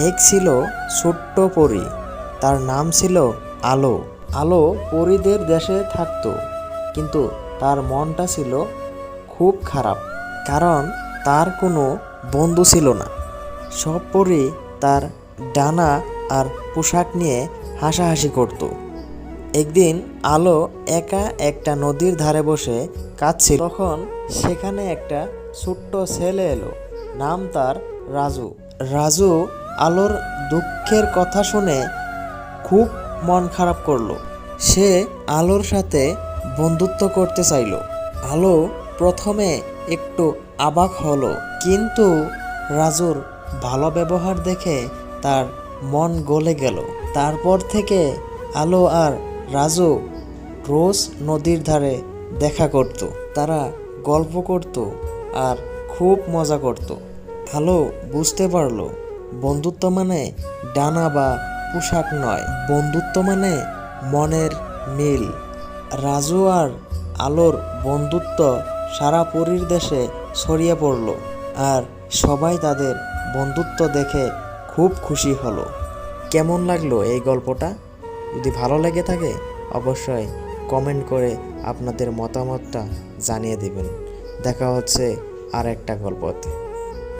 এক ছিল ছোট্ট পরী, তার নাম ছিল আলো। আলো পরীদের দেশে থাকতো, কিন্তু তার মনটা ছিল খুব খারাপ, কারণ তার কোনো বন্ধু ছিল না। সব পরী তার ডানা আর পোশাক নিয়ে হাসাহাসি করত। একদিন আলো একা একটা নদীর ধারে বসে কাঁদছিল। তখন সেখানে একটা ছোট্ট ছেলে এলো, নাম তার রাজু। রাজু আলোর দুঃখের কথা শুনে খুব মন খারাপ করলো। সে আলোর সাথে বন্ধুত্ব করতে চাইলো। আলো প্রথমে একটু অবাক হলো, কিন্তু রাজুর ভালো ব্যবহার দেখে তার মন গলে গেল। তারপর থেকে আলো আর রাজু রোজ নদীর ধারে দেখা করত। তারা গল্প করত আর খুব মজা করত। আলো বুঝতে পারলো বন্ধুত্ব মানে ডানা বা পোশাক নয়, বন্ধুত্ব মানে মনের মিল। রাজু আর আলোর বন্ধুত্ব সারা পরীর দেশে ছড়িয়ে পড়ল, আর সবাই তাদের বন্ধুত্ব দেখে খুব খুশি হলো। কেমন লাগলো এই গল্পটা? যদি ভালো লেগে থাকে অবশ্যই কমেন্ট করে আপনাদের মতামতটা জানিয়ে দেবেন। দেখা হচ্ছে আর একটা গল্পতে।